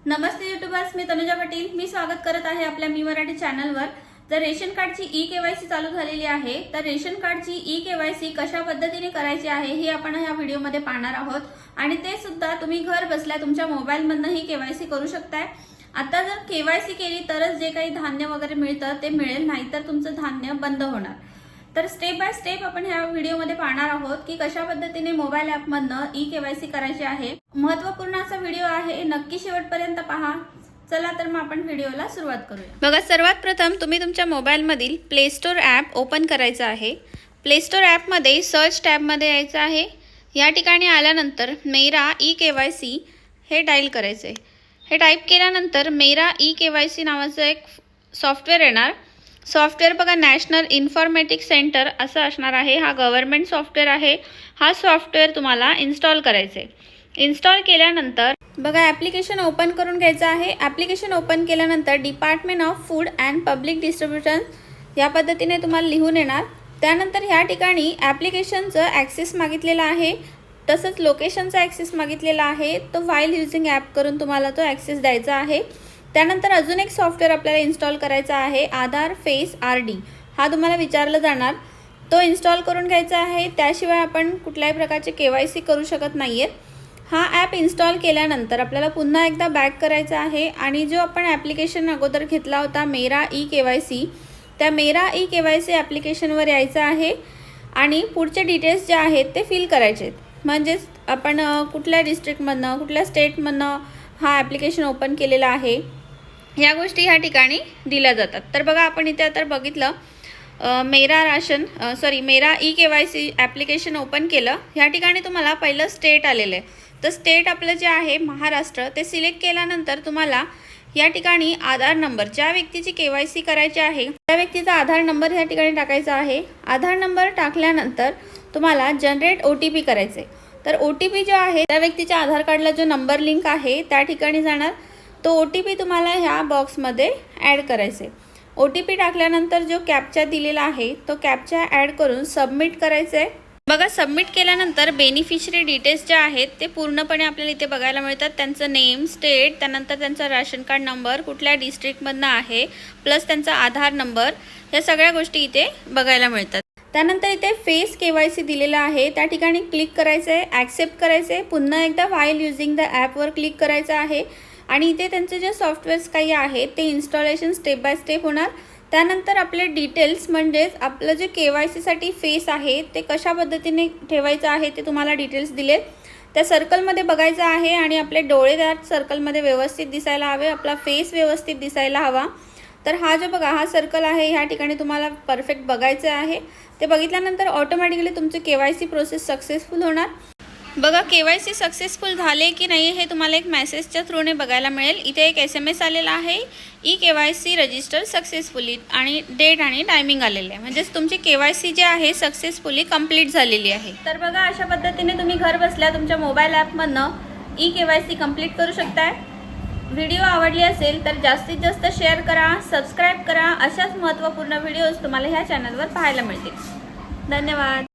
नमस्ते YouTubers, मी तनुजा पाटील। मी स्वागत करत आहे आपल्या मी मराठी चॅनलवर। तर रेशन कार्डची ई-केवायसी चालू झालेली आहे। तर रेशन कार्डची ई-केवायसी कशा पद्धतीने करायची आहे हे आपण या व्हिडिओमध्ये पाहणार आहोत आणि ते सुद्धा तुम्ही घर बसल्या तुमच्या मोबाईलमधून ही केवायसी करू शकताय। आता जर केवायसी केली तरच जे काही धान्य वगैरे मिळतं ते मिळेल, नाहीतर तुमचं धान्य बंद होणार। तर स्टेप बाय स्टेप आपण ह्या व्हिडिओमध्ये पाहणार आहोत की कशा पद्धतीने मोबाईल ॲपमधून ई-केवायसी करायची आहे। महत्त्वपूर्ण असा व्हिडिओ आहे, नक्की शेवटपर्यंत पहा। चला तर मग आपण व्हिडिओला सुरुवात करूया। बघा, सर्वात प्रथम तुम्ही तुमच्या मोबाईलमधील प्ले स्टोर ॲप ओपन करायचं आहे। प्ले स्टोर ॲपमध्ये सर्च टॅबमध्ये यायचं आहे। या ठिकाणी आल्यानंतर मेरा ई-केवायसी हे डायल करायचं आहे। हे टाईप केल्यानंतर मेरा ई-केवायसी नावाचं एक सॉफ्टवेअर येणार। सॉफ्टवेअर बघा, नॅशनल इन्फॉर्मेटिक सेंटर असं असणार आहे। हा गव्हर्नमेंट सॉफ्टवेअर आहे। हा सॉफ्टवेअर तुम्हाला इन्स्टॉल करायचं आहे। इन्स्टॉल केल्यानंतर बघा ॲप्लिकेशन ओपन करून घ्यायचं आहे। ॲप्लिकेशन ओपन केल्यानंतर department of food and public distribution या पद्धतीने तुम्हाला लिहून येणार। त्यानंतर ह्या ठिकाणी ॲप्लिकेशनचं ॲक्सेस मागितलेला आहे, तसंच लोकेशनचा ॲक्सेस मागितलेला आहे। तो व्हाईल युजिंग ॲप करून तुम्हाला तो ॲक्सेस द्यायचा आहे। त्यानंतर अजून एक सॉफ्टवेअर आपल्याला इन्स्टॉल करायचा आहे, आधार फेस आरडी। हा तुम्हाला विचारलं जाणार, तो इन्स्टॉल करून घ्यायचा आहे। त्याशिवाय आपण कुठल्याही प्रकारचे केवायसी करू शकत नाहीये। हा ॲप इन्स्टॉल केल्यानंतर आपल्याला पुन्हा एकदा बॅक करायचा आहे आणि जो आपण ॲप्लिकेशन अगोदर घेतला होता मेरा ई-केवायसी, त्या मेरा ई-केवायसी ॲप्लिकेशनवर यायचं आहे आणि पुढचे डिटेल्स जे आहेत ते फिल करायचे आहेत। म्हणजेच आपण कुठल्या डिस्ट्रिक्टमधनं कुठल्या स्टेटमधनं हा ॲप्लिकेशन ओपन केलेला आहे या गोष्टी ह्या ठिकाणी दिल्या जातात। तर बघा, आपण इथे आता बघितलं मेरा ई-केवायसी ॲप्लिकेशन ओपन केलं। ह्या ठिकाणी तुम्हाला पहिलं स्टेट आलेलं आहे। तर स्टेट आपलं जे आहे महाराष्ट्र ते सिलेक्ट केल्यानंतर तुम्हाला या ठिकाणी आधार नंबर, ज्या व्यक्तीची केवायसी करायची आहे त्या व्यक्तीचा आधार नंबर ह्या ठिकाणी टाकायचा आहे। आधार नंबर टाकल्यानंतर तुम्हाला जनरेट OTP करायचं आहे। तर OTP जो आहे त्या व्यक्तीच्या आधार कार्डला जो नंबर लिंक आहे त्या ठिकाणी जाणार। तो OTP तुम्हाला ह्या बॉक्समध्ये ॲड करायचे। OTP टाकल्यानंतर जो कॅप्चा दिलेला आहे तो कॅप्चा ॲड करून सबमिट करायचं आहे। बघा, सबमिट केल्यानंतर बेनिफिशरी डिटेल्स जे आहेत ते पूर्णपणे आपल्याला इथे बघायला मिळतात। त्यांचं नेम, स्टेट, त्यानंतर त्यांचा राशन कार्ड नंबर कुठल्या डिस्ट्रिक्टमधनं आहे, प्लस त्यांचा आधार नंबर, या सगळ्या गोष्टी इथे बघायला मिळतात। त्यानंतर इथे फेस केवायसी दिलेला आहे, त्या ठिकाणी क्लिक करायचं आहे, ॲक्सेप्ट करायचं आहे। पुन्हा एकदा व्हाईल युजिंग द ॲपवर क्लिक करायचं आहे आणि इथे त्यांचे जे सॉफ्टवेअर्स काही आहेत ते इन्स्टॉलेशन स्टेप बाय स्टेप होणार। त्यानंतर आपले डिटेल्स म्हणजेच आपलं जे केवायसीसाठी फेस आहे ते कशा पद्धतीने ठेवायचं आहे ते तुम्हाला डिटेल्स दिलेत, त्या सर्कलमध्ये बघायचं आहे आणि आपले डोळे त्या सर्कलमध्ये व्यवस्थित दिसायला हवे, आपला फेस व्यवस्थित दिसायला हवा। तर हा जो बघा हा सर्कल आहे ह्या ठिकाणी तुम्हाला परफेक्ट बघायचं आहे। ते बघितल्यानंतर ऑटोमॅटिकली तुमची केवायसी प्रोसेस सक्सेसफुल होणार। बघा, केवायसी सक्सेसफुल झाले की नाही हे तुम्हाला एक मेसेजच्या थ्रूने बघायला मिळेल। इथे एक SMS आलेला आहे, ई-केवायसी रजिस्टर सक्सेसफुली, आणि डेट आणि टायमिंग आलेलं आहे। म्हणजेच तुमची केवायसी जी आहे सक्सेसफुली कंप्लीट झालेली आहे। तर बघा, अशा पद्धतीने तुम्ही घर बसल्या तुमच्या मोबाईल ॲपमधनं ई-केवायसी कंप्लीट करू शकताय। व्हिडिओ आवडली असेल तर जास्तीत जास्त शेअर करा, सबस्क्राईब करा। अशाच महत्त्वपूर्ण व्हिडिओज तुम्हाला ह्या चॅनलवर पाहायला मिळतील। धन्यवाद।